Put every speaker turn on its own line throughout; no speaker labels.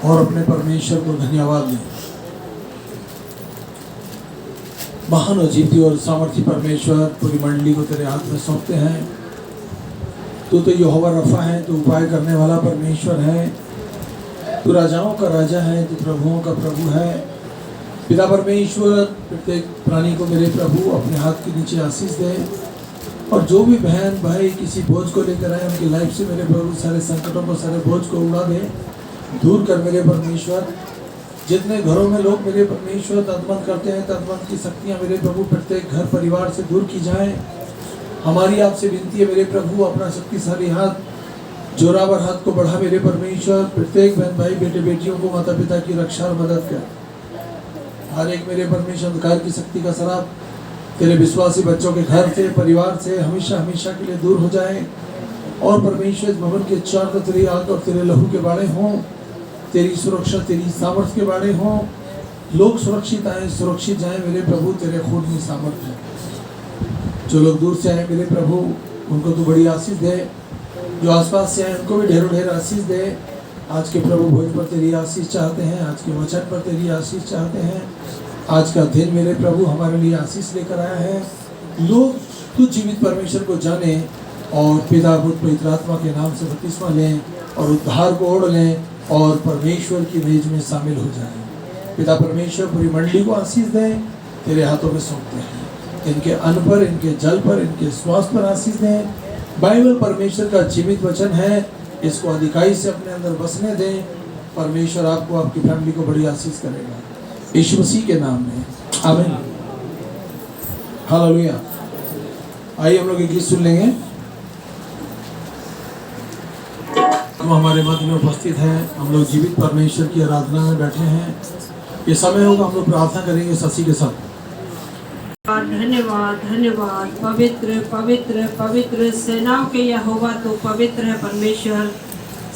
और अपने परमेश्वर को धन्यवाद दें। महान और जीती और सामर्थी परमेश्वर, पूरी मंडली को तेरे हाथ में सौंपते हैं। तू तो यहोवा रफा है, तू उपाय करने वाला परमेश्वर है, तू राजाओं का राजा है, तू प्रभुओं का प्रभु है। पिता परमेश्वर, प्रत्येक प्राणी को मेरे प्रभु अपने हाथ के नीचे आशीष दे, और जो भी बहन भाई किसी बोझ को लेकर आए उनकी लाइफ से मेरे प्रभु सारे संकटों को, सारे बोझ को उड़ा दे, दूर कर मेरे परमेश्वर। जितने घरों में लोग मेरे परमेश्वर तदमन करते हैं, तदमन की शक्तियाँ मेरे प्रभु प्रत्येक घर परिवार से दूर की जाए। हमारी आपसे विनती है मेरे प्रभु, अपना शक्तिशाली हाथ, जोरावर हाथ को बढ़ा मेरे परमेश्वर। प्रत्येक बहन भाई बेटे बेटियों को माता पिता की रक्षा और मदद कर। हर एक मेरे परमेश्वर अंधकार की शक्ति का शराब तेरे विश्वासी बच्चों के घर से, परिवार से हमेशा हमेशा के लिए दूर हो जाए। और परमेश्वर इस भवन के चार तो तेरी आग और तेरे लहू के बाड़े हों, तेरी सुरक्षा, तेरी सामर्थ्य के बाड़े हों। लोग सुरक्षित आए, सुरक्षित जाएं मेरे प्रभु, तेरे खून में सामर्थ्य है। जो लोग दूर से आए मेरे प्रभु, उनको तू बड़ी आशीष दे। जो आसपास से आए उनको भी ढेरों ढेर आशीष दे। आज के प्रभु भोज पर तेरी आशीष चाहते हैं, आज के वचन पर तेरी आशीष चाहते हैं। आज का दिन मेरे प्रभु हमारे लिए आशीष लेकर आया है। लोग तुझ जीवित परमेश्वर को जाने और पिता पुत्र पवित्र आत्मा के नाम से बपतिस्मा लें और उद्धार को ओढ़ लें और परमेश्वर की मेज में शामिल हो जाएं। पिता परमेश्वर पूरी मंडली को आशीष दें, तेरे हाथों में सौंपते हैं। इनके अन्न पर, इनके जल पर, इनके श्वास पर आशीष दें। बाइबल परमेश्वर का जीवित वचन है, इसको अधिकाई से अपने अंदर बसने दें। परमेश्वर आपको, आपकी फैमिली को बड़ी आशीष करेगा, यीशु मसीह के नाम में, आमीन। हालेलुया। आइए हम लोग एक गीत सुन लेंगे। हम हमारे मध्य में उपस्थित हैं, हम लोग जीवित परमेश्वर की आराधना में बैठे हैं। ये समय होगा हम लोग प्रार्थना करेंगे शशि के साथ।
धन्यवाद धन्यवाद। पवित्र पवित्र पवित्र सेनाओं के यहोवा तो पवित्र है परमेश्वर।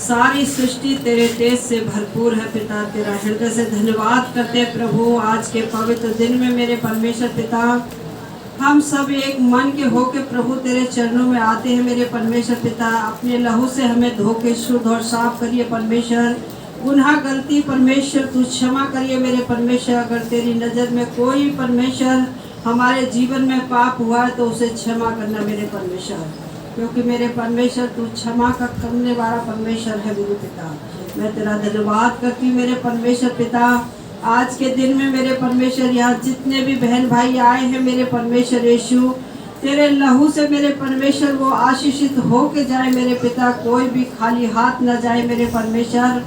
सारी सृष्टि तेरे तेज से भरपूर है पिता। तेरा हृदय से धन्यवाद करते प्रभु। आज के पवित्र दिन में मेरे परमेश्वर पिता, हम सब एक मन के होके प्रभु तेरे चरणों में आते हैं मेरे परमेश्वर पिता। अपने लहू से हमें धो के शुद्ध और साफ करिए परमेश्वर। गुनाह गलती परमेश्वर तू क्षमा करिए मेरे परमेश्वर। अगर तेरी नज़र में कोई परमेश्वर हमारे जीवन में पाप हुआ है तो उसे क्षमा करना मेरे परमेश्वर, क्योंकि मेरे परमेश्वर तू क्षमा का करने वाला परमेश्वर है मेरे पिता। मैं तेरा धन्यवाद करती हूँ मेरे परमेश्वर पिता। आज के दिन में मेरे परमेश्वर यहाँ जितने भी बहन भाई आए हैं मेरे परमेश्वर यीशु, तेरे लहू से मेरे परमेश्वर वो आशीषित हो के जाए मेरे पिता। कोई भी खाली हाथ न जाए मेरे परमेश्वर।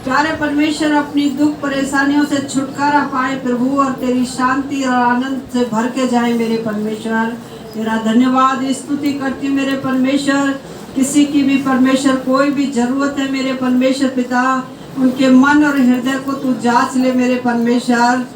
प्यारे परमेश्वर, अपनी दुख परेशानियों से छुटकारा पाए प्रभु, और तेरी शांति और आनंद से भर के जाए मेरे परमेश्वर। तेरा धन्यवाद स्तुति करती हूँ मेरे परमेश्वर। किसी की भी परमेश्वर कोई भी जरूरत है मेरे परमेश्वर पिता, उनके मन और हृदय को तू जांच ले मेरे परमेश्वर।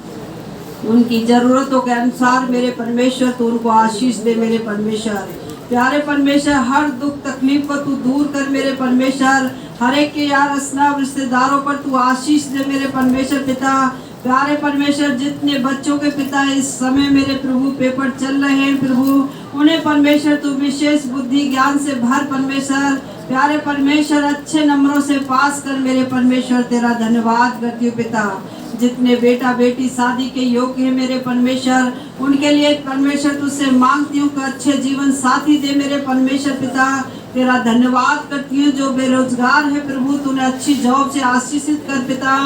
उनकी ज़रूरतों के अनुसार मेरे परमेश्वर तू उनको आशीष दे मेरे परमेश्वर। प्यारे परमेश्वर, हर दुख तकलीफ को तू दूर कर मेरे परमेश्वर। हर एक के यार अस्नाब रिश्तेदारों पर तू आशीष दे मेरे परमेश्वर पिता। प्यारे परमेश्वर, जितने बच्चों के पिता इस समय मेरे प्रभु पेपर चल रहे हैं प्रभु, उन्हें परमेश्वर तू विशेष बुद्धि ज्ञान से भर परमेश्वर। प्यारे परमेश्वर, अच्छे नंबरों से पास कर मेरे परमेश्वर। तेरा धन्यवाद करती हूँ पिता। जितने बेटा बेटी शादी के योग्य है मेरे परमेश्वर, उनके लिए परमेश्वर तुझसे मांगती हूँ कि अच्छे जीवन साथी दे मेरे परमेश्वर पिता। तेरा धन्यवाद करती हूँ। जो बेरोजगार है प्रभु, तूने अच्छी जॉब से आशीषित कर पिता।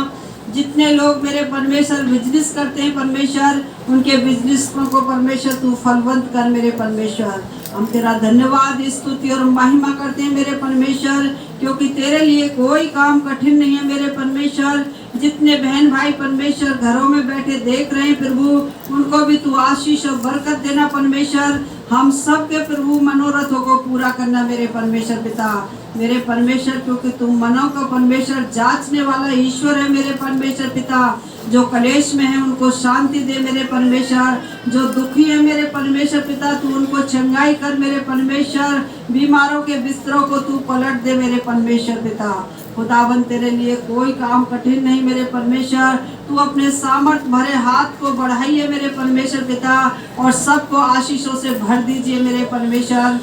जितने लोग मेरे परमेश्वर बिजनेस करते हैं परमेश्वर, उनके बिजनेस को परमेश्वर तू फलवंत कर मेरे परमेश्वर। हम तेरा धन्यवाद स्तुति और महिमा करते हैं मेरे परमेश्वर, क्योंकि तेरे लिए कोई काम कठिन नहीं है मेरे परमेश्वर। जितने बहन भाई परमेश्वर घरों में बैठे देख रहे हैं प्रभु, उनको भी तू आशीष और बरकत देना परमेश्वर। हम सब के प्रभु मनोरथों को पूरा करना मेरे परमेश्वर पिता। मेरे परमेश्वर, क्योंकि तू मनों का परमेश्वर जांचने वाला ईश्वर है मेरे परमेश्वर पिता। जो कलेश में है उनको शांति दे मेरे परमेश्वर। जो दुखी है मेरे परमेश्वर पिता, तू उनको चंगाई कर मेरे परमेश्वर। बीमारों के बिस्तरों को तू पलट दे मेरे परमेश्वर पिता। खुदावन, तेरे लिए कोई काम कठिन नहीं मेरे परमेश्वर। तू अपने सामर्थ भरे हाथ को बढ़ाइए मेरे परमेश्वर पिता, और सबको आशीषों से भर दीजिए मेरे परमेश्वर।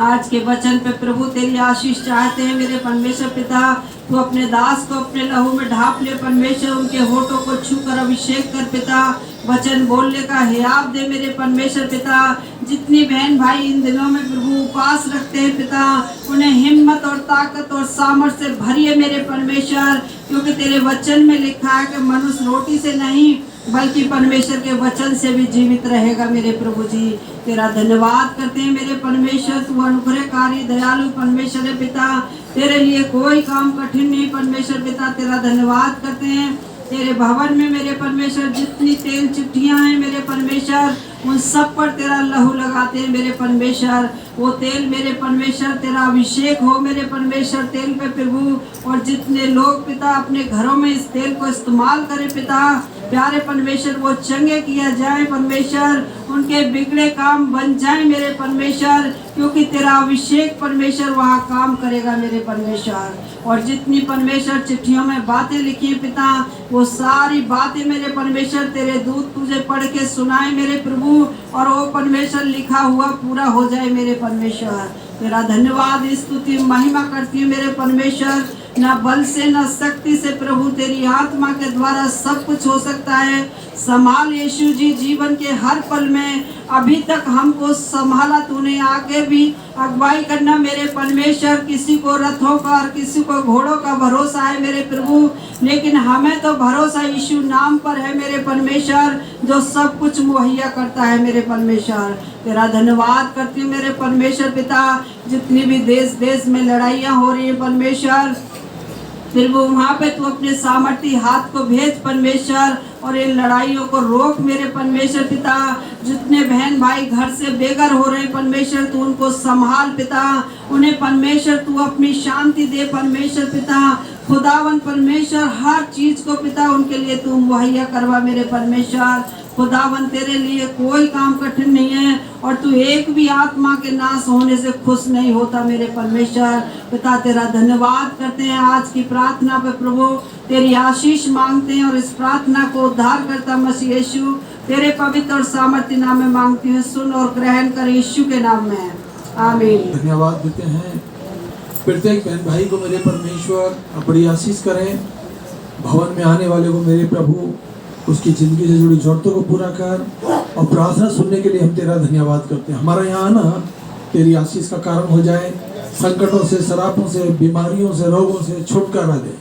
आज के वचन पे प्रभु तेरी आशीष चाहते हैं मेरे परमेश्वर पिता। तू अपने दास को अपने लहू में ढाप ले परमेश्वर, उनके होठों को छू कर अभिषेक कर पिता, वचन बोलने का हियाव दे मेरे परमेश्वर पिता। जितनी बहन भाई इन दिनों में प्रभु उपवास रखते हैं पिता, उन्हें हिम्मत और ताकत और सामर्थ्य से भरिए मेरे परमेश्वर, क्योंकि तेरे वचन में लिखा है कि मनुष्य रोटी से नहीं बल्कि परमेश्वर के वचन से भी जीवित रहेगा। मेरे प्रभु जी तेरा धन्यवाद करते हैं मेरे परमेश्वर, तू अनुग्रहकारी दयालु परमेश्वर है पिता, तेरे लिए कोई काम कठिन नहीं परमेश्वर पिता। तेरा धन्यवाद करते हैं तेरे भवन में मेरे परमेश्वर, जितनी तेल चिट्ठियां हैं मेरे परमेश्वर, उन सब पर तेरा लहू लगाते हैं मेरे परमेश्वर। वो तेल मेरे परमेश्वर तेरा अभिषेक हो मेरे परमेश्वर तेल पे प्रभु, और जितने लोग पिता अपने घरों में इस तेल को इस्तेमाल करें पिता, प्यारे परमेश्वर वो चंगे किया जाए परमेश्वर, उनके बिगड़े काम बन जाए मेरे परमेश्वर, क्योंकि तेरा अभिषेक परमेश्वर वहाँ काम करेगा मेरे परमेश्वर। और जितनी परमेश्वर चिट्ठियों में बातें लिखी पिता, वो सारी बातें मेरे परमेश्वर तेरे दूत तुझे पढ़ के सुनाए मेरे प्रभु, और वो परमेश्वर लिखा हुआ पूरा हो जाए मेरे परमेश्वर। तेरा धन्यवाद स्तुति महिमा करती हूँ मेरे परमेश्वर। न बल से न शक्ति से प्रभु तेरी आत्मा के द्वारा सब कुछ हो सकता है। संभाल यीशु जी जीवन के हर पल में, अभी तक हमको संभाला तूने, आगे भी अगुवाई करना मेरे परमेश्वर। किसी को रथों का और किसी को घोड़ों का भरोसा है मेरे प्रभु, लेकिन हमें तो भरोसा यीशु नाम पर है मेरे परमेश्वर, जो सब कुछ मुहैया करता है मेरे परमेश्वर। तेरा धन्यवाद करती हूँ मेरे परमेश्वर पिता। जितनी भी देश देश में लड़ाइयाँ हो रही है परमेश्वर, फिर वो वहाँ पे तू अपने सामर्थी हाथ को भेज परमेश्वर, और इन लड़ाइयों को रोक मेरे परमेश्वर पिता। जितने बहन भाई घर से बेघर हो रहे परमेश्वर, तू उनको संभाल पिता, उन्हें परमेश्वर तू अपनी शांति दे परमेश्वर पिता। खुदावन परमेश्वर हर चीज को पिता उनके लिए तू मुहैया करवा मेरे परमेश्वर। खुदावन तेरे लिए कोई काम कठिन नहीं है, और तू एक भी आत्मा के नाश होने से खुश नहीं होता मेरे परमेश्वर पिता। तेरा धन्यवाद करते हैं आज की प्रार्थना पे प्रभु, तेरी आशीष मांगते हैं, और इस प्रार्थना को उद्धार करता मसीह यीशु तेरे पवित्र और सामर्थ्य नाम में मांगती हूँ। सुन और ग्रहण कर यीशु के नाम में, आमीन।
धन्यवाद देते हैं प्रत्येक बहन भाई को मेरे परमेश्वर बड़ी आशीष करें। भवन में आने वाले को मेरे प्रभु उसकी ज़िंदगी से जुड़ी ज़रूरतों को पूरा कर, और प्रार्थना सुनने के लिए हम तेरा धन्यवाद करते हैं। हमारा यहाँ आना तेरी आशीष का कारण हो जाए, संकटों से, शराबों से, बीमारियों से, रोगों से छुटकारा दे।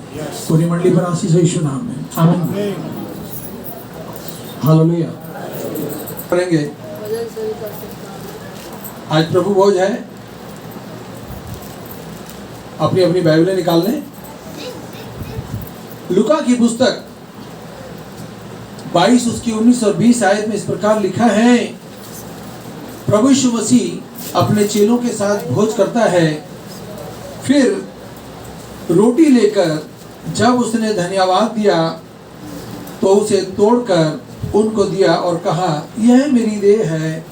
पूरी मंडली पर आशीष हो यीशु नाम में, आमीन। हालेलुया। करेंगे आज प्रभु भोज है, अपनी अपनी बाइबलें निकाल लें। लूका की पुस्तक 22 उसकी 19 और 20 आयत में इस प्रकार लिखा है, प्रभु यीशु मसीह अपने चेलों के साथ भोज करता है, फिर रोटी लेकर जब उसने धन्यवाद दिया तो उसे तोड़कर उनको दिया और कहा, यह मेरी देह है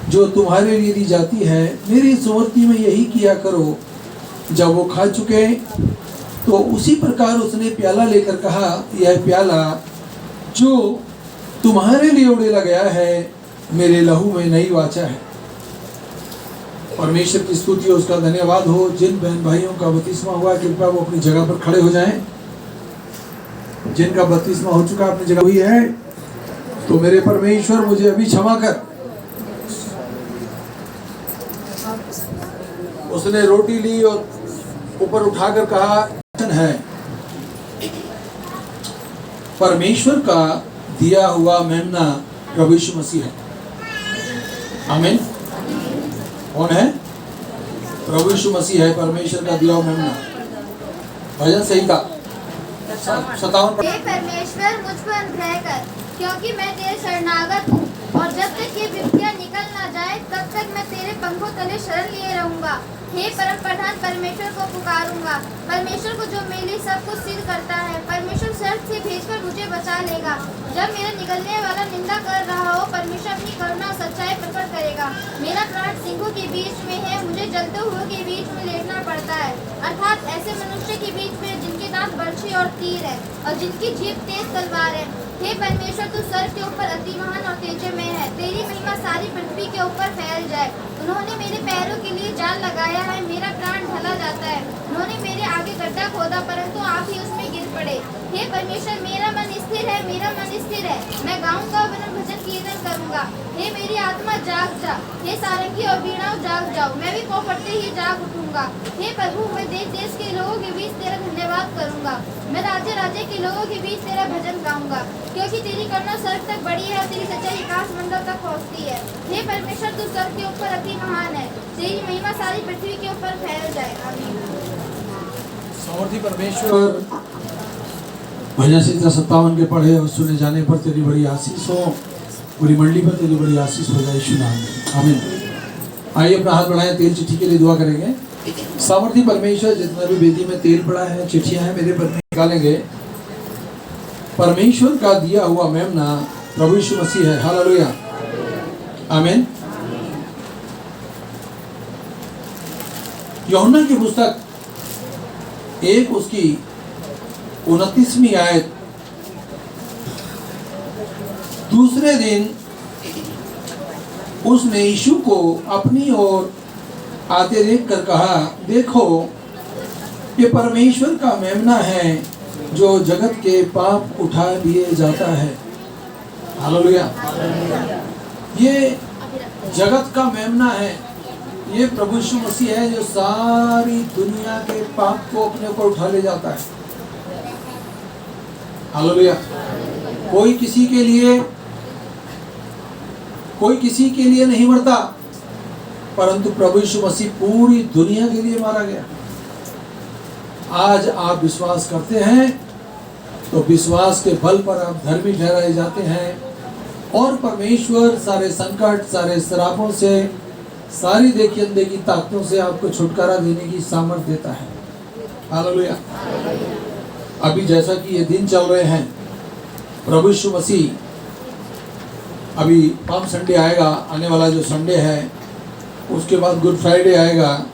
जो तुम्हारे लिए दी जाती है, मेरी स्मृति में यही किया करो। जब वो खा चुके तो उसी प्रकार उसने प्याला लेकर कहा, यह प्याला जो तुम्हारे लिए उड़ेला गया है, मेरे लहू में नई वाचा है। परमेश्वर की स्तुति हो, उसका धन्यवाद हो। जिन बहन भाइयों का बपतिस्मा हुआ, कृपया वो अपनी जगह पर खड़े हो जाएं। जिनका बपतिस्मा हो चुका, अपनी जगह हुई है, तो मेरे परमेश्वर मुझे अभी क्षमा कर। उसने रोटी ली और ऊपर उठाकर कहा, है परमेश्वर का दिया हुआ मेमना प्रभु यीशु मसीह है। आमीन। कौन है? प्रभु यीशु मसीह है, परमेश्वर का दिया हुआ मेमना। भजन सही का 57।
हे परमेश्वर मुझ पर अनुग्रह कर, क्योंकि मैं तेरे शरणागत हूँ, और जब तक ये विपत्तियाँ निकल ना जाए तब तक मैं तेरे पंखों तले शरण लिए रहूंगा। हे परम प्रधान परमेश्वर को पुकारूंगा, परमेश्वर को जो मेरे लिए सब कुछ सिद्ध करता है। परमेश्वर शर्त से भेजकर मुझे बचा लेगा। जब मेरा निकलने वाला निंदा कर रहा हो, परमेश्वर अपनी करुणा और सच्चाई प्रकट करेगा। मेरा प्राण सिंहों के बीच में है, मुझे जलते हुए के बीच में लेटना पड़ता है, अर्थात ऐसे मनुष्य के बीच में जिनके दांत बर्छी और तीर है, और जिनकी जीभ तेज तलवार है। हे परमेश्वर तू स्वर्ग के ऊपर अति महान और तेजमय है, तेरी महिमा सारी पृथ्वी के ऊपर फैल जाए। उन्होंने मेरे पैरों के लिए जाल लगाया है, मेरा प्राण ढला जाता है। उन्होंने मेरे आगे गड्ढा खोदा, परंतु परमेश्वर मेरा मन स्थिर है, मेरा मन स्थिर है। मैं गाऊंगा और भजन कीर्तन करूंगा। हे मेरी आत्मा जाग जा, हे सारंगी और वीणाओं जाग जाओ। मैं भी पौ पड़ते ही जाग उठूंगा। हे प्रभु, मैं देश देश के लोगों के बीच तेरा धन्यवाद करूंगा। मैं राज्य राज्य के लोगों के बीच तेरा भजन गाऊंगा, क्योंकि तेरी करुणा स्वर्ग तक बढ़ी है और तेरी सच्चाई आकाश मंडल तक पहुंचती है। हे परमेश्वर, तू स्वर्ग के ऊपर अति महान है, तेरी महिमा सारी पृथ्वी के ऊपर फैल जाए। आमीन।
सामर्थी परमेश्वर, भजन 57 के पढ़े और सुने जाने पर तेरी बड़ी आशीष हो, पूरी मंडली पर तेरी बड़ी आशीष हो जाए यीशु नाम में। आमीन। आइए अपना हाथ बढ़ाएं, तेल चिट्ठी के लिए दुआ करेंगे। सामर्थी परमेश्वर, जितना भी वेदी में तेल पड़ा है, चिट्ठियां हैं, मेरे पर निकालेंगे। परमेश्वर का दिया हुआ मेमना प्रभु यीशु मसीह है। हालेलुया, आमीन। यूहन्ना की पुस्तक 1 उसकी 29वीं आयत। दूसरे दिन उसने यीशु को अपनी ओर आते देखकर कहा, देखो ये परमेश्वर का मेमना है जो जगत के पाप उठा लिए जाता है। हालेलुया। ये जगत का मेमना है, ये प्रभु यीशु मसीह है जो सारी दुनिया के पाप को अपने ऊपर उठा ले जाता है। हालेलुया। कोई किसी के लिए नहीं मरता, परंतु प्रभु यीशु मसीह पूरी दुनिया के लिए मारा गया। आज आप विश्वास करते हैं तो विश्वास के बल पर आप धर्मी ठहराए जाते हैं और परमेश्वर सारे संकट, सारे श्रापों से, सारी देखी अनदेखी ताकतों से आपको छुटकारा देने की सामर्थ्य देता है। हालेलुया। अभी जैसा कि ये दिन चल रहे हैं, प्रभु यीशु मसीह अभी पाम संडे आएगा, आने वाला जो संडे है, उसके बाद गुड फ्राइडे आएगा,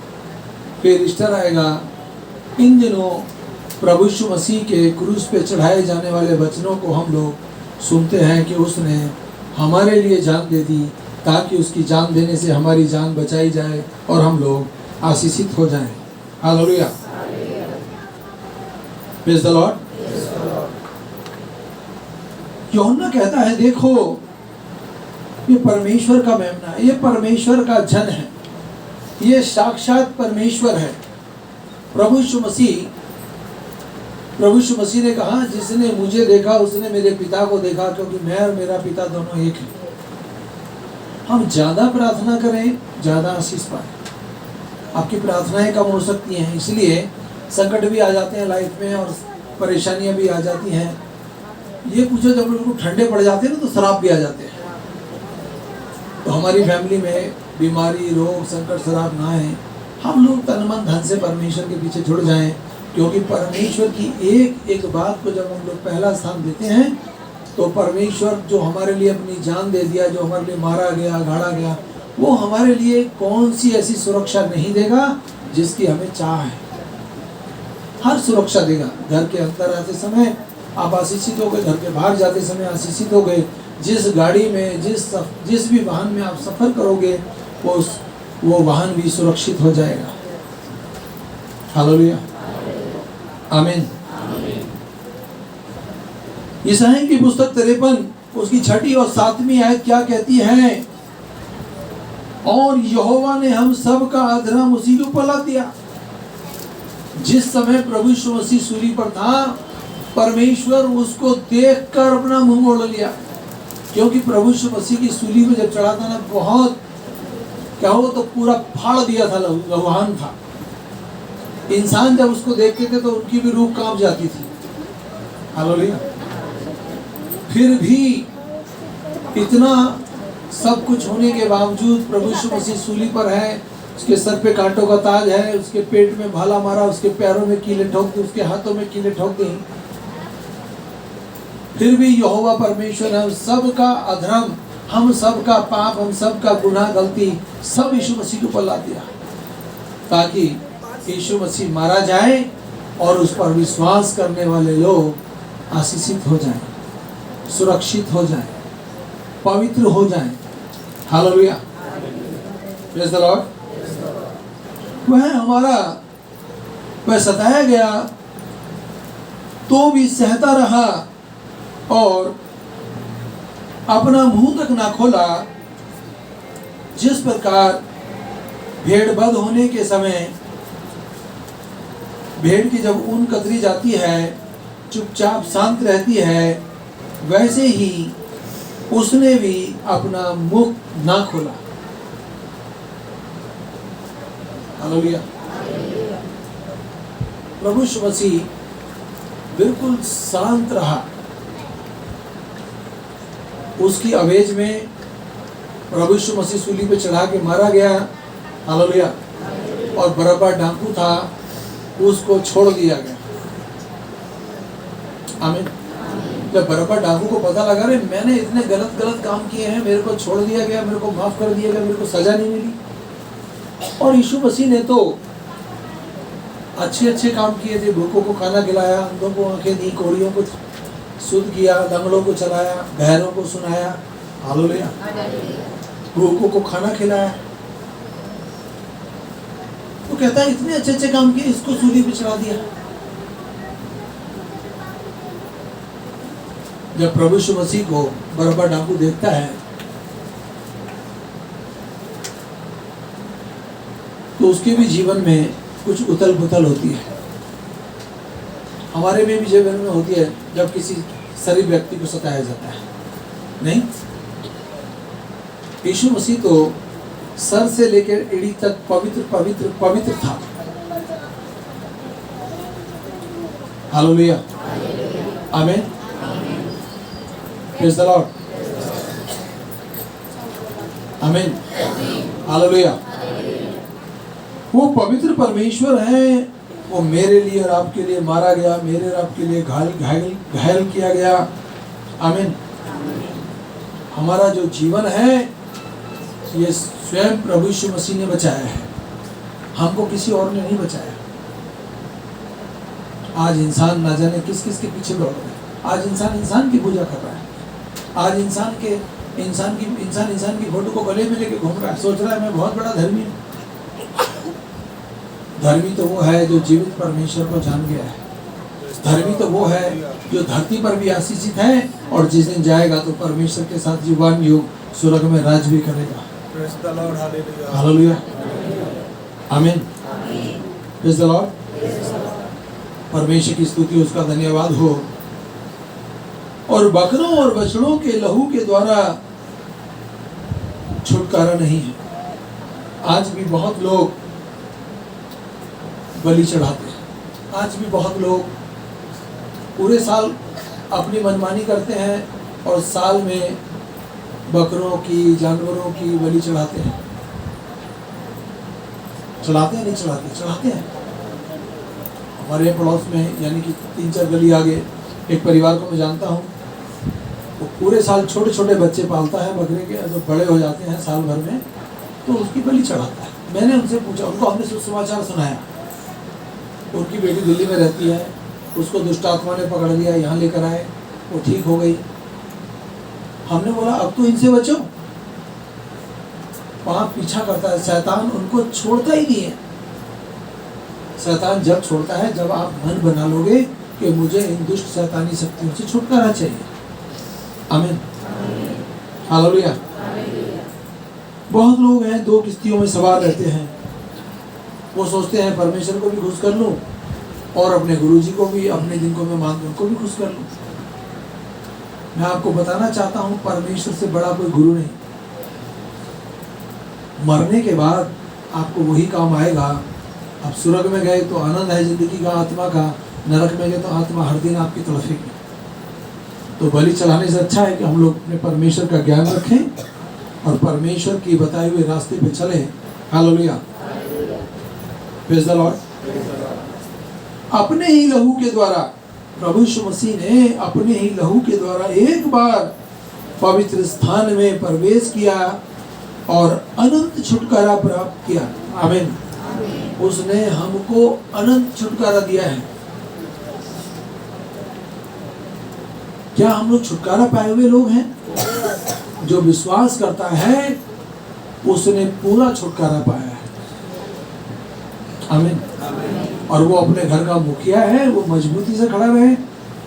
फिर ईस्टर आएगा। इन दिनों प्रभु यीशु मसीह के क्रूस पे चढ़ाए जाने वाले वचनों को हम लोग सुनते हैं कि उसने हमारे लिए जान दे दी ताकि उसकी जान देने से हमारी जान बचाई जाए और हम लोग आशीषित हो जाएं। Hallelujah, praise the Lord. यूहन्ना कहता है, देखो ये परमेश्वर का मेमना, ये परमेश्वर का जन है, ये साक्षात परमेश्वर है। प्रभु यीशु मसीह ने कहा, जिसने मुझे देखा उसने मेरे पिता को देखा, क्योंकि मैं और मेरा पिता दोनों एक हैं। हम ज़्यादा प्रार्थना करें, ज़्यादा आशीष पाएं। आपकी प्रार्थनाएं कम हो सकती हैं, इसलिए संकट भी आ जाते हैं लाइफ में और परेशानियां भी आ जाती हैं। ये पूछो, जब लोग ठंडे पड़ जाते हैं ना तो शराब भी आ जाते हैं। तो हमारी फैमिली में बीमारी, रोग, संकट, शराब ना आए। हम लोग तन मन धन से परमेश्वर के पीछे जुड़ जाएं, क्योंकि परमेश्वर की एक एक बात को जब हम लोग पहला स्थान देते हैं तो परमेश्वर जो हमारे लिए अपनी जान दे दिया, जो हमारे लिए मारा गया, गाड़ा गया, वो हमारे लिए कौन सी ऐसी सुरक्षा नहीं देगा जिसकी हमें चाह है। हर सुरक्षा देगा। घर के अंदर आते समय आप आशीषित हो गए, घर के बाहर जाते समय आशीषित हो गए। जिस गाड़ी में, जिस भी वाहन में आप सफ़र करोगे, वो वाहन भी सुरक्षित हो जाएगा। हालेलुया, आमीन। ईसाई की पुस्तक 53 उसकी 6 और 7वीं आयत क्या कहती है? और यहोवा ने हम सब का अधर्म उसी के ऊपर ला दिया। जिस समय प्रभु यीशु मसीह सूली पर था, परमेश्वर उसको देखकर अपना मुंह मोड़ लिया, क्योंकि प्रभु यीशु मसीह की सूली में जब चढ़ा था ना, बहुत क्या हो तो पूरा फाड़ दिया था, लहूहान था। इंसान जब उसको देखते थे तो उनकी भी रूह कांप जाती थी। हालेलुया। फिर भी इतना सब कुछ होने के बावजूद प्रभु यीशु मसीह सूली पर है। उसके सर पे कांटों का ताज है, उसके पेट में भाला मारा, उसके पैरों में कीले ठोक दी, उसके हाथों में कीले ठोक दी। फिर भी यहोवा परमेश्वर हम सब का अधर्म, हम सब का पाप, हम सब का गुनाह, गलती सब यीशु मसीह के ऊपर ला दिया, ताकि यीशु मसीह मारा जाए और उस पर विश्वास करने वाले लोग आशीषित हो जाएं, सुरक्षित हो जाएं, पवित्र हो जाएं। Hallelujah, praise the Lord. वह सताया गया, तो भी सहता रहा और अपना मुंह तक ना खोला। जिस प्रकार भेड़ बंद होने के समय भेड़ की जब ऊन कतरी जाती है, चुपचाप शांत रहती है, वैसे ही उसने भी अपना मुख ना खोला। हालेलुया। प्रभु यीशु मसीह बिल्कुल शांत रहा। उसकी आवेज में प्रभु यीशु मसीह सूली पे चढ़ा के मारा गया। हालेलुया। और बरअब्बा डाकू था, उसको छोड़ दिया गया। आमीन। जब बरअब्बा डाकू को पता लगा रे मैंने इतने गलत काम किए हैं, मेरे को छोड़ दिया गया, मेरे को माफ कर दिया गया, मेरे को सजा नहीं मिली। और यीशु मसीह ने तो अच्छे काम किए थे। भूखों को खाना खिलाया, अंधों को आंखें दी, कोढ़ियों को शुद्ध किया, लंगड़ों को चलाया, बहरों को सुनाया। हालेलुया। भूखों को खाना खिलाया। तो कहता है इतने अच्छे काम किए, इसको सूली पे चढ़ा दिया। जब प्रभु यीशु मसीह को बरअब्बा डाकू देखता है तो उसके भी जीवन में कुछ उथल पुथल होती है। हमारे में भी जीवन में होती है जब किसी शरीर व्यक्ति को सताया जाता है। नहीं, यीशु मसीह तो सर से लेकर एड़ी तक पवित्र पवित्र पवित्र था। हालेलुया। आमीन। Praise the Lord. आमीन। हालेलुया। वो पवित्र परमेश्वर है। वो मेरे लिए और आपके लिए मारा गया, मेरे और आपके लिए घायल किया गया। आमीन। हमारा जो जीवन है ये स्वयं प्रभु यीशु मसीह ने बचाया है, हमको किसी और ने नहीं बचाया। आज इंसान ना जाने किस किस के पीछे दौड़ रहा है। आज इंसान की पूजा कर रहा है। आज इंसान की फोटो को गले में लेके घूम रहा है, सोच रहा है मैं बहुत बड़ा धर्मी हूँ। धर्मी तो वो है जो जीवित परमेश्वर को जान गया है। धर्मी तो वो है जो धरती पर भी आशीषित है और जिस दिन जाएगा तो परमेश्वर के साथ जीवन युग स्वर्ग में राज भी करेगा। हालेलुया। आमीन। Praise the Lord. परमेश्वर की स्तुति, उसका धन्यवाद हो। और बकरों और बछड़ों के लहू के द्वारा छुटकारा नहीं है। आज भी बहुत लोग बलि चढ़ाते हैं। आज भी बहुत लोग पूरे साल अपनी मनमानी करते हैं और साल में बकरों की, जानवरों की बलि चढ़ाते हैं। चढ़ाते हैं नहीं चढ़ाते? चढ़ाते हैं। हमारे पड़ोस में यानी कि 3-4 गली आगे एक परिवार को मैं जानता हूँ। वो पूरे साल छोटे छोटे बच्चे पालता है बकरे के, जो बड़े हो जाते हैं साल भर में तो उसकी बलि चढ़ाता है। मैंने उनसे पूछा, उनको हमने समाचार सुनाया। उनकी बेटी दिल्ली में रहती है, उसको दुष्ट आत्मा ने पकड़ लिया, यहाँ लेकर आए, वो ठीक हो गई। हमने बोला अब तो इनसे बचो। पाप पीछा करता है, शैतान उनको छोड़ता ही नहीं है। शैतान जब छोड़ता है जब आप मन बना लोगे कि मुझे इन दुष्ट शैतानी शक्तियों से छुटकारा चाहिए। आमीन। हालेलुया। बहुत लोग हैं 2 किश्तियों में सवार रहते हैं। वो सोचते हैं परमेश्वर को भी खुश कर लूं और अपने गुरुजी को भी, अपने जिनको मैं मानता हूं उनको भी खुश कर लूं। मैं आपको बताना चाहता हूं परमेश्वर से बड़ा कोई गुरु नहीं। मरने के बाद आपको वही काम आएगा। आप स्वर्ग में गए तो आनंद है जिंदगी का, आत्मा का। नरक में गए तो आत्मा हर दिन आपकी तड़फेगी। तो बलि चढ़ाने से अच्छा है कि हम लोग अपने परमेश्वर का ज्ञान रखें और परमेश्वर की बताए हुए रास्ते पे चलें। हालेलुया। Praise the Lord. अपने ही लहू के द्वारा प्रभु यीशु मसीह ने अपने ही लहू के द्वारा एक बार पवित्र स्थान में प्रवेश किया और अनंत छुटकारा प्राप्त किया। आमीन। उसने हमको अनंत छुटकारा दिया है। क्या हम लोग छुटकारा पाए हुए लोग हैं? जो विश्वास करता है उसने पूरा छुटकारा पाया है। आमीन। और वो अपने घर का मुखिया है, वो मजबूती से खड़ा रहे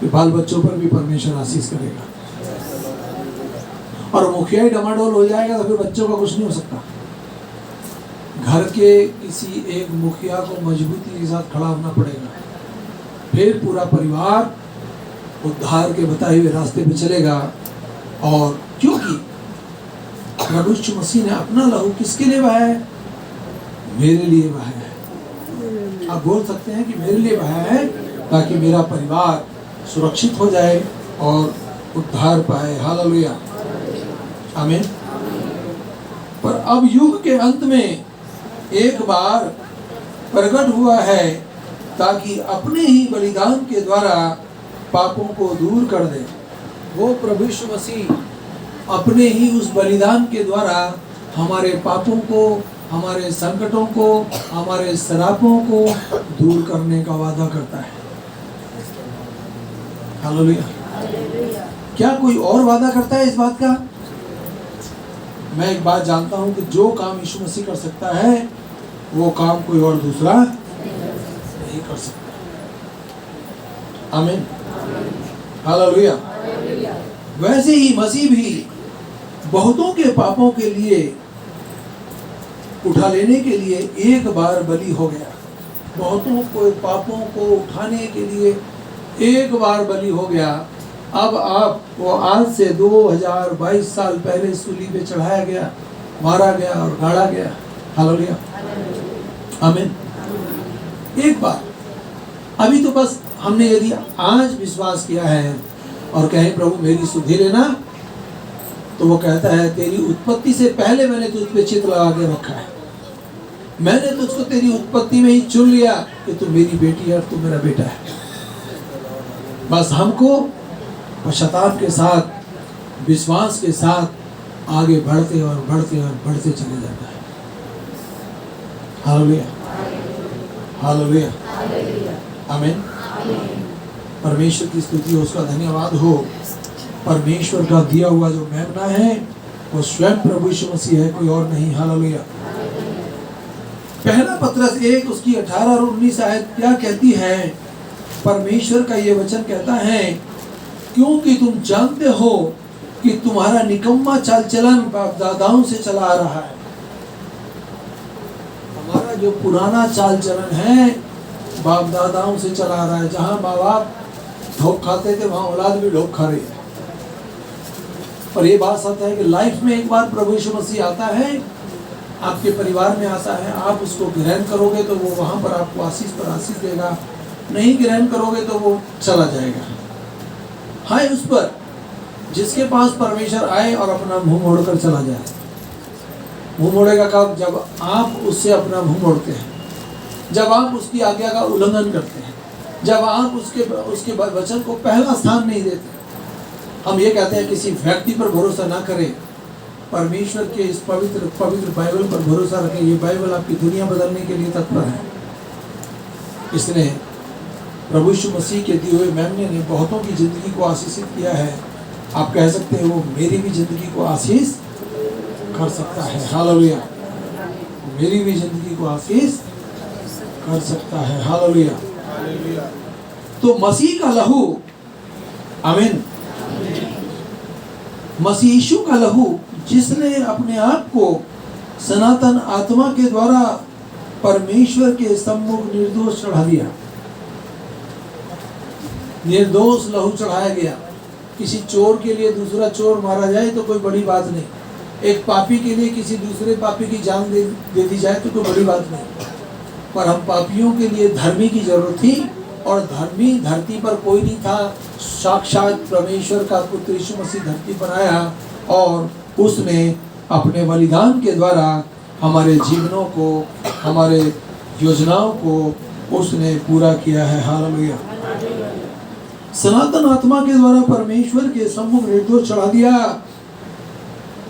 कि बाल बच्चों पर भी परमेश्वर आशीष करेगा। और मुखिया ही डमाडोल हो जाएगा तो फिर बच्चों का कुछ नहीं हो सकता। घर के किसी एक मुखिया को मजबूती के साथ खड़ा होना पड़ेगा, फिर पूरा परिवार उद्धार के बताए हुए रास्ते पे चलेगा। और क्योंकि प्रभु यीशु मसीह ने अपना लहू किसके लिए बहाया है? मेरे लिए बहाया है। आप बोल सकते हैं कि मेरे लिए बहाया है ताकि मेरा परिवार सुरक्षित हो जाए और उद्धार पाए। हालेलुया, आमीन। पर अब युग के अंत में एक बार प्रकट हुआ है ताकि अपने ही बलिदान के द्वारा पापों को दूर कर दे। वो प्रभु यीशु मसीह अपने ही उस बलिदान के द्वारा हमारे पापों को, हमारे संकटों को, हमारे श्रापों को दूर करने का वादा करता है। हालेलुया। क्या कोई और वादा करता है इस बात का? मैं एक बात जानता हूं कि जो काम यीशु मसीह कर सकता है वो काम कोई और दूसरा नहीं कर सकता। आमीन, हालेलुया। वैसे ही मसीह भी बहुतों के पापों के लिए उठा लेने के लिए एक बार बलि हो गया। बहुतों को पापों को उठाने के लिए एक बार बलि हो गया। अब आप वो आज से 2022 साल पहले सूली पे चढ़ाया गया, मारा गया और गाड़ा गया। हालेलुया, आमीन। एक बार अभी तो बस हमने यदि आज विश्वास किया है और कहे प्रभु मेरी सुधि लेना, तो वो कहता है तेरी उत्पत्ति से पहले मैंने तुझ पे चित्र लगा के रखा है। मैंने तुझको तेरी उत्पत्ति में ही चुन लिया कि तू मेरी बेटी है और तू मेरा बेटा है। बस हमको पश्चाताप के साथ, विश्वास के साथ आगे बढ़ते और बढ़ते और बढ़ते चले जाता है। हालेलुया, हालेलुया, आमीन। परमेश्वर की स्तुति हो, उसका धन्यवाद हो। परमेश्वर का दिया हुआ जो मेमना है वो स्वयं प्रभु यीशु मसीह है, कोई और नहीं। हालेलुया। पहला पत्रस 1 उसकी 18 और 19 आयत क्या कहती है? परमेश्वर का ये वचन कहता है, क्योंकि तुम जानते हो कि तुम्हारा निकम्मा चाल चलन बाप दादाओं से चला आ रहा है। हमारा जो पुराना चाल चलन है बाप दादाओं से चला आ रहा है। जहां माँ बाप ढोक खाते थे वहां औलाद भी ढोक खा रही है। और ये बात सत्य है कि लाइफ में एक बार प्रभु यीशु मसीह आता है, आपके परिवार में आता है, आप उसको ग्रहण करोगे तो वो वहां पर आपको आशीष पर आशीष देगा, नहीं ग्रहण करोगे तो वो चला जाएगा। हाय उस पर जिसके पास परमेश्वर आए और अपना मुंह मोड़कर चला जाए। मुंह मोड़ेगा कब? जब आप उससे अपना मुंह मोड़ते हैं, जब आप उसकी आज्ञा का उल्लंघन करते हैं, जब आप उसके वचन को पहला स्थान नहीं देते। हम ये कहते हैं किसी व्यक्ति पर भरोसा ना करें, परमेश्वर के इस पवित्र बाइबल पर भरोसा रखें। ये बाइबल आपकी दुनिया बदलने के लिए तत्पर है। इसने प्रभु यीशु मसीह के दिए हुए मेमने ने बहुतों की जिंदगी को आशीषित किया है। आप कह सकते हैं वो मेरी भी जिंदगी को आशीष कर सकता है। हालेलुया, मेरी भी जिंदगी को आशीष कर सकता है। हालेलुया। तो मसीह का लहू, आमीन, मसीह यीशु का लहू जिसने अपने आप को सनातन आत्मा के द्वारा परमेश्वर के सम्मुख निर्दोष चढ़ा दिया। निर्दोष लहू चढ़ाया गया। किसी चोर के लिए दूसरा चोर मारा जाए तो कोई बड़ी बात नहीं, एक पापी के लिए किसी दूसरे पापी की जान दे दी जाए तो कोई बड़ी बात नहीं। पर हम पापियों के लिए धर्मी की जरूरत थी, और धर्मी धरती पर कोई नहीं था। साक्षात परमेश्वर का पुत्र यीशु मसीह धरती पर आया और उसने अपने बलिदान के द्वारा हमारे जीवनों को, हमारे योजनाओं को उसने पूरा किया है। हालेलुया। सनातन आत्मा के द्वारा परमेश्वर के सम्मुख निर्दोष चढ़ा दिया।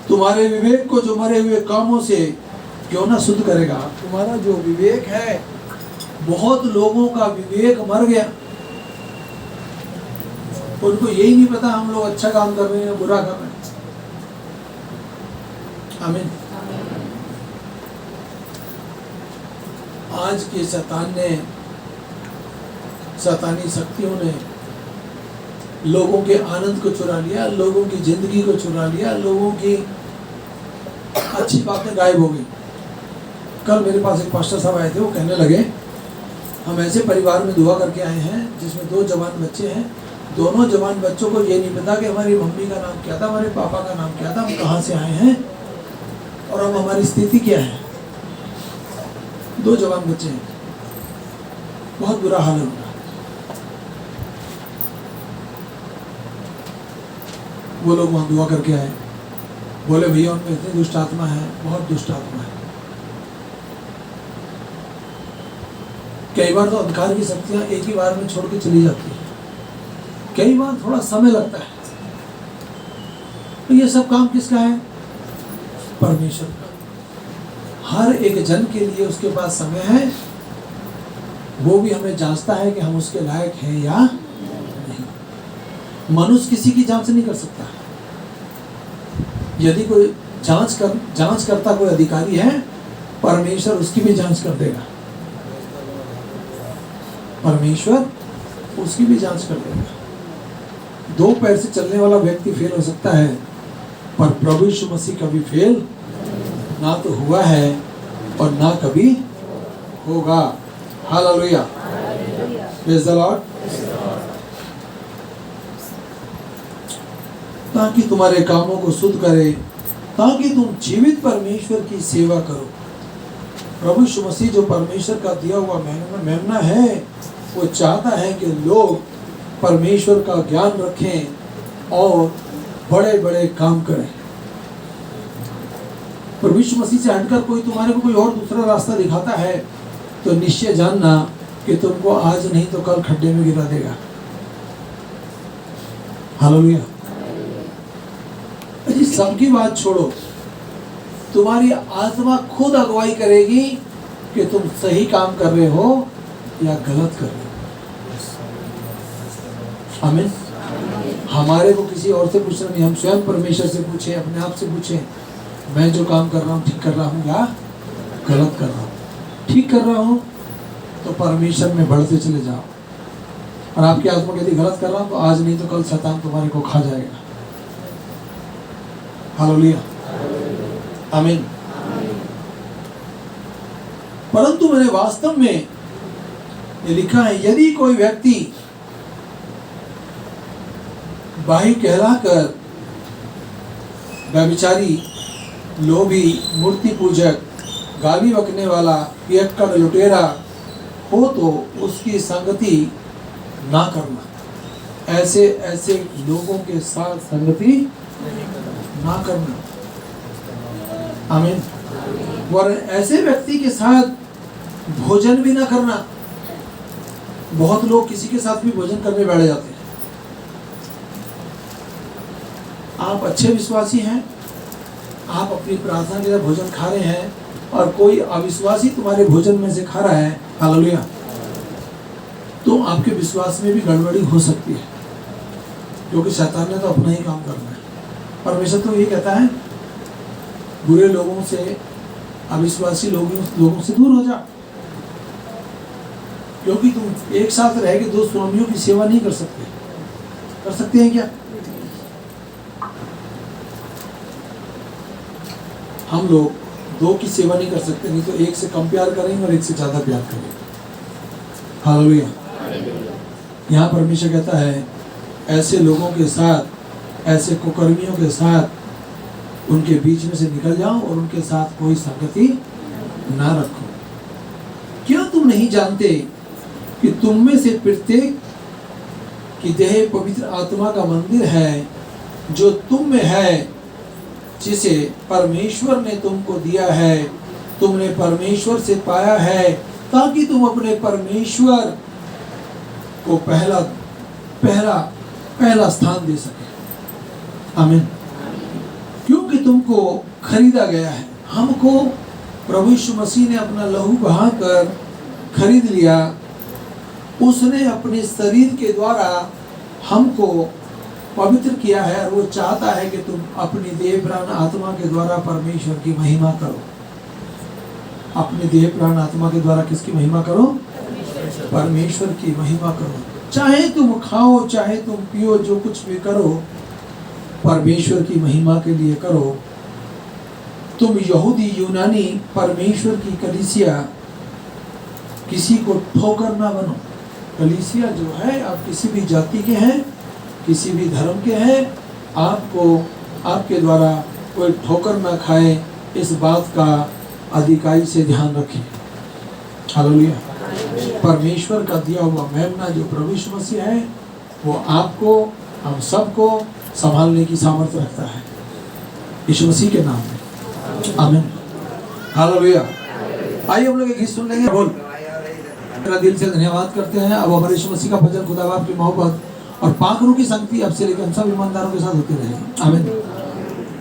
तुम्हारे विवेक को जो मरे हुए कामों से क्यों ना शुद्ध करेगा। तुम्हारा जो विवेक है, बहुत लोगों का विवेक मर गया, उनको यही नहीं पता हम लोग अच्छा काम कर रहे हैं बुरा कर रहे हैं। आमीन। आज के शैतानी शक्तियों ने लोगों के आनंद को चुरा लिया, लोगों की जिंदगी को चुरा लिया, लोगों की अच्छी बातें गायब हो गई। कल मेरे पास एक पास्टर साहब आए थे, वो कहने लगे हम ऐसे परिवार में दुआ करके आए हैं जिसमें 2 जवान बच्चे हैं। दोनों जवान बच्चों को ये नहीं पता कि हमारी मम्मी का नाम क्या था, हमारे पापा का नाम क्या था, हम कहाँ से आए हैं और अब हमारी स्थिति क्या है। 2 जवान बच्चे हैं, बहुत बुरा हाल है उनका। वो लोग वहाँ दुआ करके आए, बोले भैया उनमें इतनी दुष्ट आत्मा है, बहुत दुष्ट आत्मा है। कई बार तो अंधकार की शक्तियाँ एक ही बार में छोड़ के चली जाती है, कई बार थोड़ा समय लगता है। तो ये सब काम किसका है? परमेश्वर का। हर एक जन के लिए उसके पास समय है, वो भी हमें जांचता है कि हम उसके लायक हैं या नहीं। मनुष्य किसी की जांच नहीं कर सकता। यदि कोई जांच करता कोई अधिकारी है, परमेश्वर उसकी भी जांच कर देगा। परमेश्वर उसकी भी जांच कर देगा। 2 पैर से चलने वाला व्यक्ति फेल हो सकता है, पर प्रभु यीशु मसीह कभी फेल ना तो हुआ है और ना कभी होगा। Hallelujah, praise the Lord. ताकि तुम्हारे कामों को शुद्ध करे, ताकि तुम जीवित परमेश्वर की सेवा करो। प्रभु यीशु मसीह जो परमेश्वर का दिया हुआ मेमना है, वो चाहता है कि लोग परमेश्वर का ज्ञान रखें और बड़े बड़े काम करें। प्रभु यीशु मसीह से हटकर कोई तुम्हारे को कोई और दूसरा रास्ता दिखाता है तो निश्चय जानना कि तुमको आज नहीं तो कल खड्डे में गिरा देगा। हालेलुया। जी सबकी बात छोड़ो, तुम्हारी आत्मा खुद अगुवाई करेगी कि तुम सही काम कर रहे हो या गलत कर रहे हो। आमीन। हमारे को किसी और से पूछना नहीं, हम स्वयं परमेश्वर से पूछें, अपने आप से पूछें, मैं जो काम कर रहा हूँ ठीक कर रहा हूँ या गलत कर रहा हूँ। ठीक कर रहा हूँ तो परमेश्वर में बढ़ते चले जाओ, और आपकी आत्मा यदि गलत कर रहा हूँ तो आज नहीं तो कल शैतान तुम्हारे को खा जाएगा। हालेलुया, आमीन। परंतु मैंने वास्तव में ये लिखा है, यदि कोई व्यक्ति बाही कहलाकर व्यभिचारी, लोभी, मूर्ति पूजक, गाली बकने वाला, पियक्कड़, लुटेरा हो तो उसकी संगति ना करना। ऐसे लोगों के साथ संगति ना करना। आमीन। और ऐसे व्यक्ति के साथ भोजन भी ना करना। बहुत लोग किसी के साथ भी भोजन करने बैठ जाते हैं। आप अच्छे विश्वासी हैं, आप अपनी प्रार्थना के लिए भोजन खा रहे हैं और कोई अविश्वासी तुम्हारे भोजन में से खा रहा है, हालेलुया, तो आपके विश्वास में भी गड़बड़ी हो सकती है, क्योंकि शैतान ने तो अपना ही काम करना है। परमेश्वर तो ये कहता है, बुरे लोगों से, अविश्वासी लोगों से दूर हो जा, क्योंकि तुम एक साथ रह के 2 स्वामियों की सेवा नहीं कर सकते। कर सकते हैं क्या? हम लोग 2 की सेवा नहीं कर सकते, नहीं तो एक से कम प्यार करेंगे और एक से ज्यादा प्यार करेंगे। हालेलुया। यहाँ परमेश्वर कहता है, ऐसे लोगों के साथ, ऐसे कुकर्मियों के साथ उनके बीच में से निकल जाओ और उनके साथ कोई संगति ना रखो। क्या तुम नहीं जानते कि तुम में से प्रत्येक की देह पवित्र आत्मा का मंदिर है, जो तुम में है, जिसे परमेश्वर ने तुमको दिया है, तुमने परमेश्वर से पाया है, ताकि तुम अपने परमेश्वर को पहला स्थान दे सके। आमीन। क्योंकि तुमको खरीदा गया है। हमको प्रभु यीशु मसीह ने अपना लहू बहाकर खरीद लिया। उसने अपने शरीर के द्वारा हमको पवित्र किया है, और वो चाहता है कि तुम अपनी देह प्राण आत्मा के द्वारा परमेश्वर की महिमा करो। अपने देह प्राण आत्मा के द्वारा किसकी महिमा करो? परमेश्वर की महिमा करो। चाहे तुम खाओ, चाहे तुम पियो, जो कुछ भी करो परमेश्वर की महिमा के लिए करो। तुम यहूदी यूनानी परमेश्वर की कलीसिया, किसी को ठोकर ना बनो। कलीसिया जो है, आप किसी भी जाति के हैं, किसी भी धर्म के हैं, आपको आपके द्वारा कोई ठोकर ना खाए, इस बात का अधिकारी से ध्यान रखें। हालेलुया। परमेश्वर का दिया हुआ मेमना जो प्रभु यीशु मसीह है, वो आपको, हम सबको संभालने की सामर्थ्य रखता है, यीशु मसीह के नाम में, आमीन। हालेलुया। आइए हम लोग एक गीत सुन लेंगे। बोल, मेरा दिल से धन्यवाद करते हैं। अब हमारे यीशु मसीह का भजन खुदा बाप की मोहब्बत और पाक रूह की संगति अब से लेकर हम सब ईमानदारों के साथ होती रहेगी, आमीन।